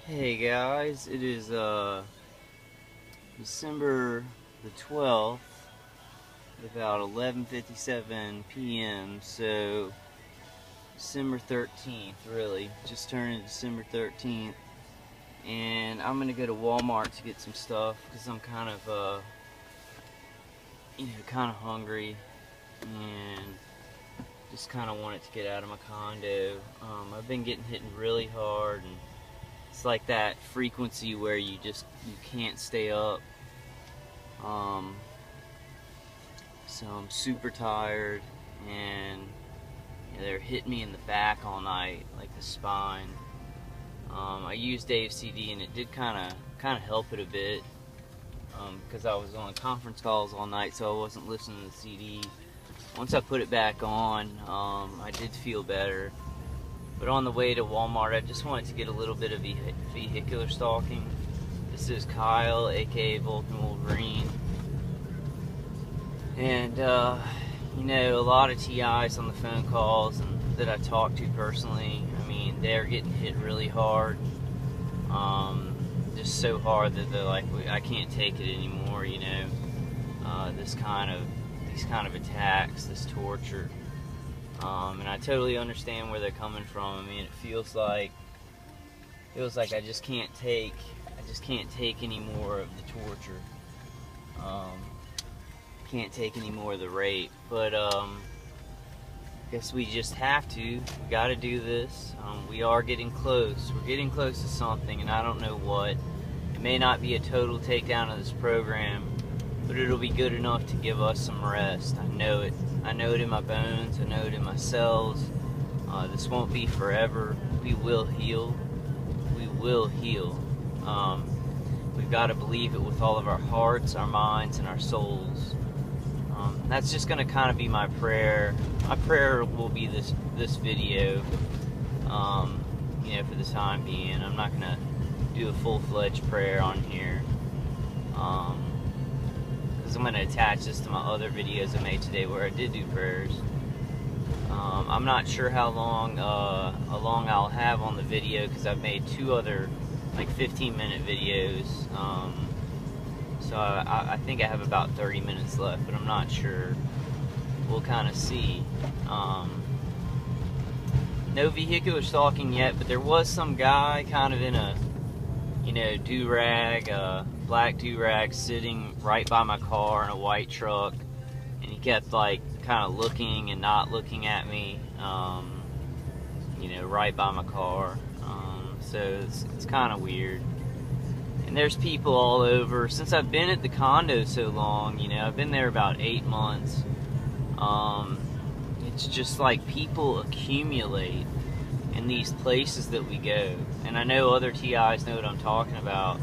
Hey guys, it is December the 12th, about 11:57 p.m. So December 13th, really, just turning December 13th, and I'm gonna go to Walmart to get some stuff because I'm kind of kind of hungry and just kind of wanted to get out of my condo. I've been getting hit really hard, and it's like that frequency where you can't stay up. Um, so I'm super tired, and they're hitting me in the back all night, like the spine. I used Dave CD, and it did kind of help it a bit because I was on conference calls all night, so I wasn't listening to the CD. Once I put it back on, I did feel better. But on the way to Walmart, I just wanted to get a little bit of vehicular stalking. This is Kyle, aka Vulcan Wolverine. And, a lot of TIs on the phone calls that I talked to personally, I mean, they're getting hit really hard. Just so hard that they're like, I can't take it anymore, these kind of attacks, this torture. And I totally understand where they're coming from. I mean, it feels like I just can't take any more of the torture. Can't take any more of the rape. But guess we just have to. We got to do this. We are getting close. We're getting close to something, and I don't know what. It may not be a total takedown of this program, but it'll be good enough to give us some rest. I know it. I know it in my bones. I know it in my cells. This won't be forever. We will heal. We will heal. We've got to believe it with all of our hearts, our minds, and our souls. That's just going to kind of be my prayer. My prayer will be this video, for the time being. I'm not going to do a full-fledged prayer on here. Because I'm going to attach this to my other videos I made today where I did do prayers. I'm not sure how long I'll have on the video because I've made two other 15-minute videos. So I think I have about 30 minutes left, but I'm not sure. We'll kind of see. No vehicular stalking yet, but there was some guy kind of in a do-rag, black do-rag, sitting right by my car in a white truck, and he kept kind of looking and not looking at me, right by my car. So it's kind of weird. And there's people all over. Since I've been at the condo so long, I've been there about 8 months. It's just like people accumulate in these places that we go. And I know other TIs know what I'm talking about.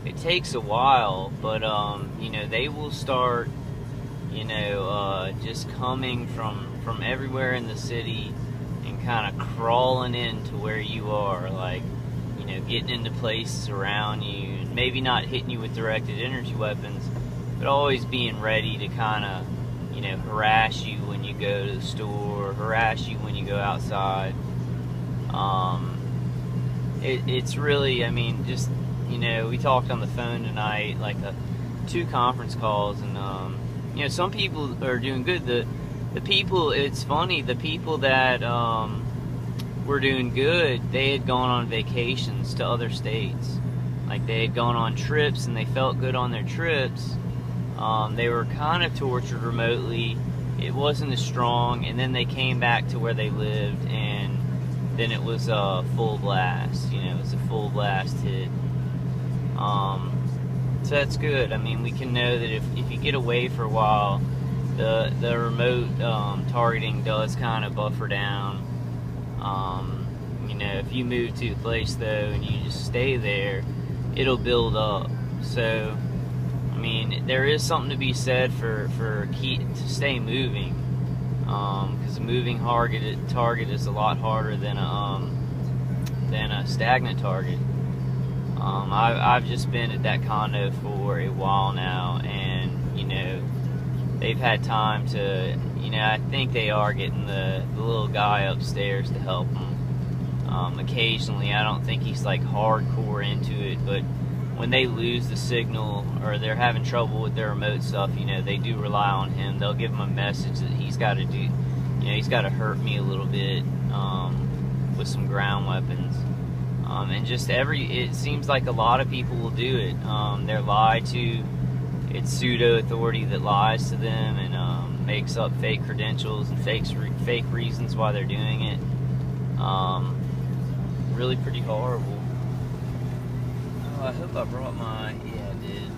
It takes a while, but they will start, just coming from everywhere in the city and kind of crawling into where you are, getting into places around you, and maybe not hitting you with directed energy weapons, but always being ready to kind of, harass you when you go to the store, harass you when you go outside. It's really, just, we talked on the phone tonight, 2 conference calls, and, some people are doing good. The people, it's funny, the people that, were doing good, they had gone on vacations to other states. They had gone on trips, and they felt good on their trips. They were kind of tortured remotely. It wasn't as strong, and then they came back to where they lived, and then it was a full blast. It was a full blast hit. So that's good. We can know that if you get away for a while, the remote targeting does kind of buffer down. If you move to a place though and you just stay there, it'll build up. So, there is something to be said for to stay moving, because a moving target is a lot harder than a stagnant target. I've just been at that condo for a while now, and they've had time to, I think they are getting the little guy upstairs to help them. occasionally. I don't think he's like hardcore into it, but when they lose the signal or they're having trouble with their remote stuff, you know, they do rely on him. They'll give him a message that he's got to do, you know, he's got to hurt me a little bit with some ground weapons. And just it seems like a lot of people will do it. They're lied to. It's pseudo authority that lies to them and makes up fake credentials and fake reasons why they're doing it. Really pretty horrible. Oh, I hope I brought my, yeah, I did.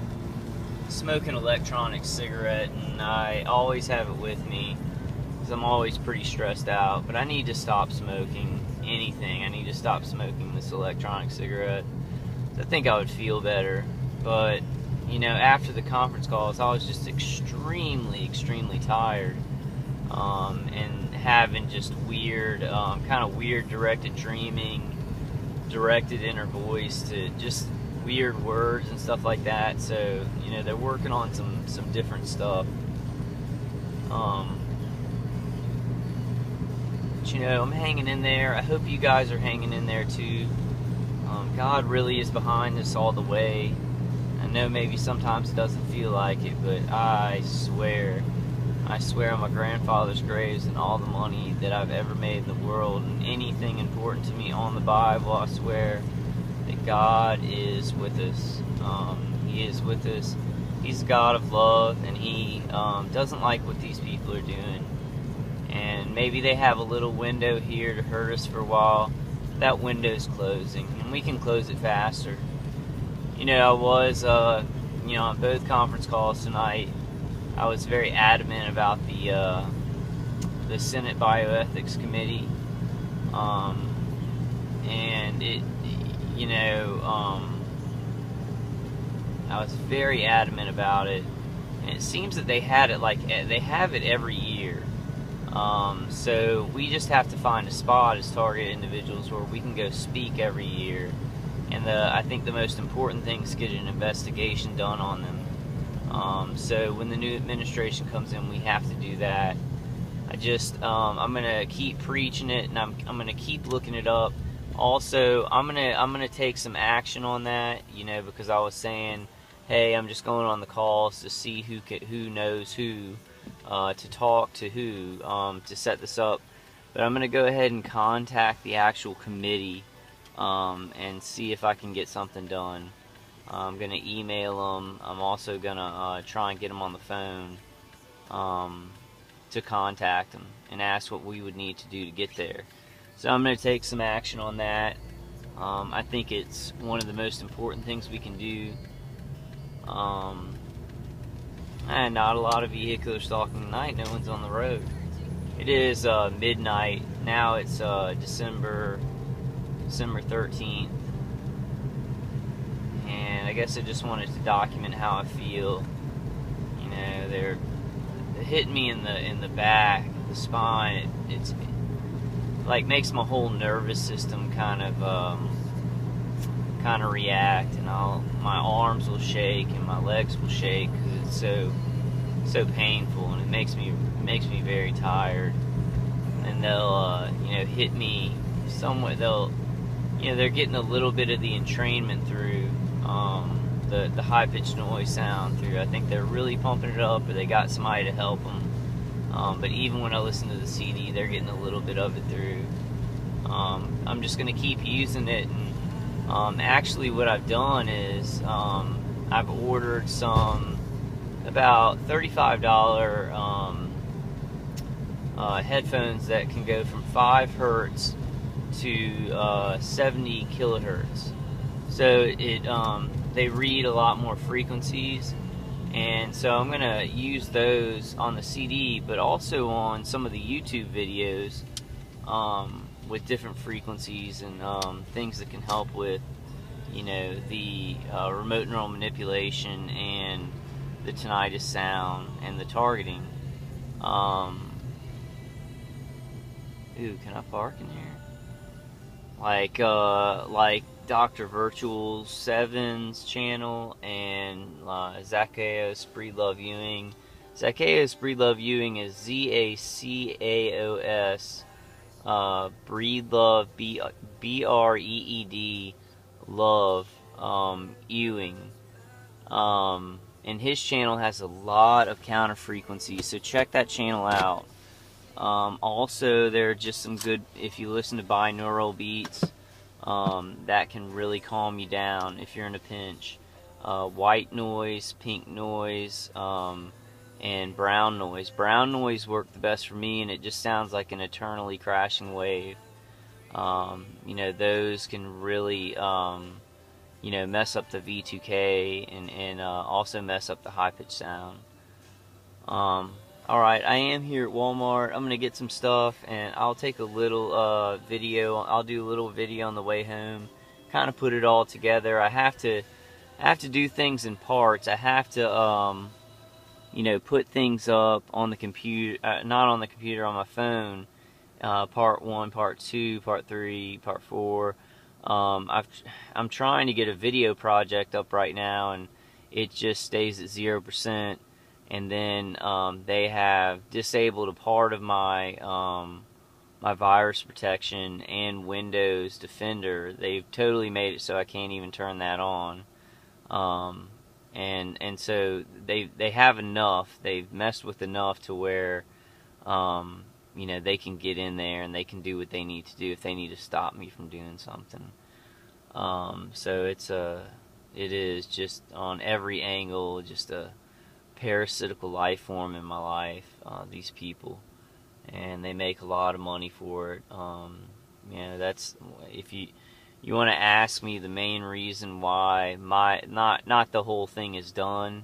Smoke an electronic cigarette, and I always have it with me because I'm always pretty stressed out. But I need to stop smoking anything. I need to stop smoking this electronic cigarette. I think I would feel better. But, you know, after the conference calls, I was just extremely, extremely tired. And having just weird, kind of weird directed dreaming, directed inner voice to just weird words and stuff like that. So, you know, they're working on some different stuff. But, you know, I'm hanging in there. I hope you guys are hanging in there too. God really is behind this all the way. I know maybe sometimes it doesn't feel like it, but I swear on my grandfather's graves and all the money that I've ever made in the world and anything important to me on the Bible, I swear that God is with us. He is with us. He's a God of love, and He doesn't like what these people are doing. And maybe they have a little window here to hurt us for a while. That window's closing, and we can close it faster. You know, I was, you know, on both conference calls tonight, I was very adamant about the Senate Bioethics Committee, and it, you know, I was very adamant about it, and it seems that they have it every year. So we just have to find a spot as target individuals where we can go speak every year. And I think the most important thing is get an investigation done on them. So when the new administration comes in, we have to do that. I'm gonna keep preaching it, and I'm gonna keep looking it up. Also, I'm gonna take some action on that, you know, because I was saying, hey, I'm just going on the calls to see who knows who, to talk to who, to set this up. But I'm gonna go ahead and contact the actual committee, and see if I can get something done. I'm gonna email them. I'm also gonna try and get them on the phone, to contact them and ask what we would need to do to get there. So I'm going to take some action on that. I think it's one of the most important things we can do. And not a lot of vehicular stalking tonight. No one's on the road. It is midnight. Now it's December 13th. And I guess I just wanted to document how I feel. You know, they're hitting me in the back, the spine. It's like makes my whole nervous system kind of react, and my arms will shake and my legs will shake because it's so painful, and it makes me very tired. And they'll you know, hit me somewhat. They're getting a little bit of the entrainment through, the high pitched noise sound through. I think they're really pumping it up, or they got somebody to help them. But even when I listen to the CD, they're getting a little bit of it through. I'm just going to keep using it. And actually what I've done is I've ordered some about $35 headphones that can go from 5 hertz to 70 kilohertz. So they read a lot more frequencies. And so I'm going to use those on the CD, but also on some of the YouTube videos with different frequencies and things that can help with, you know, the remote neural manipulation and the tinnitus sound and the targeting. Ooh, can I park in here? Like Dr. Virtual 7's channel and Zacchaeus Breedlove Ewing. Zacchaeus Breedlove Ewing is Zacchaeus Breed Love, Breed Love, Ewing. And his channel has a lot of counter frequencies, so check that channel out. Also, there are just some good, if you listen to binaural beats, that can really calm you down if you're in a pinch. White noise, pink noise, and brown noise. Brown noise worked the best for me, and it just sounds like an eternally crashing wave. You know, those can really, you know, mess up the V2K and also mess up the high pitch sound. Alright, I am here at Walmart. I'm going to get some stuff, and I'll take a little video. I'll do a little video on the way home, kind of put it all together. I have to do things in parts. I have to, you know, put things up on the computer, not on the computer, on my phone. Part 1, Part 2, Part 3, Part 4. I'm trying to get a video project up right now, and it just stays at 0%. And then they have disabled a part of my my virus protection and Windows Defender. They've totally made it so I can't even turn that on. And so they have enough. They've messed with enough to where you know, they can get in there and they can do what they need to do if they need to stop me from doing something. So it is just on every angle just a parasitical life form in my life, these people, and they make a lot of money for it. You know, that's, if you want to ask me the main reason why not the whole thing is done,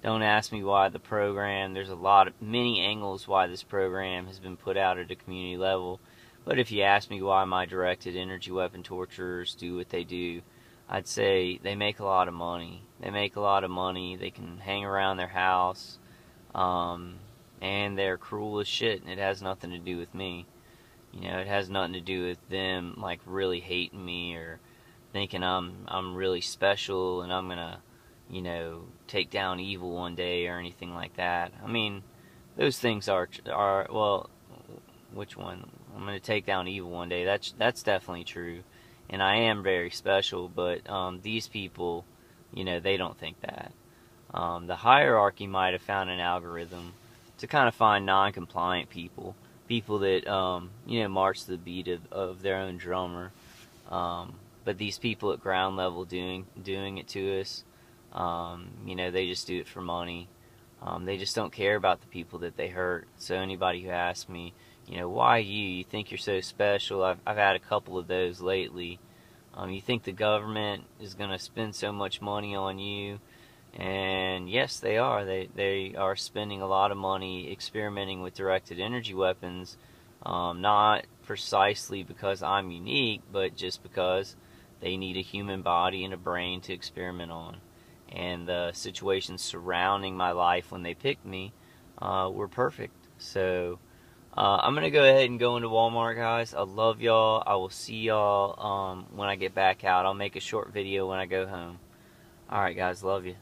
don't ask me why the program, there's many angles why this program has been put out at a community level, but if you ask me why my directed energy weapon torturers do what they do, I'd say they make a lot of money. They make a lot of money. They can hang around their house, and they're cruel as shit. And it has nothing to do with me. You know, it has nothing to do with them like really hating me or thinking I'm really special and I'm gonna, you know, take down evil one day or anything like that. I mean, those things are well, which one? I'm gonna take down evil one day. That's definitely true. And I am very special, but these people, you know, they don't think that. The hierarchy might have found an algorithm to kind of find non-compliant people that, you know, march to the beat of their own drummer. But these people at ground level doing it to us, you know, they just do it for money. They just don't care about the people that they hurt. So anybody who asks me, you know, why you think you're so special? I've had a couple of those lately. You think the government is going to spend so much money on you? And yes, they are. They are spending a lot of money experimenting with directed energy weapons, not precisely because I'm unique, but just because they need a human body and a brain to experiment on. And the situations surrounding my life when they picked me were perfect. So I'm going to go ahead and go into Walmart, guys. I love y'all. I will see y'all when I get back out. I'll make a short video when I go home. Alright, guys. Love you.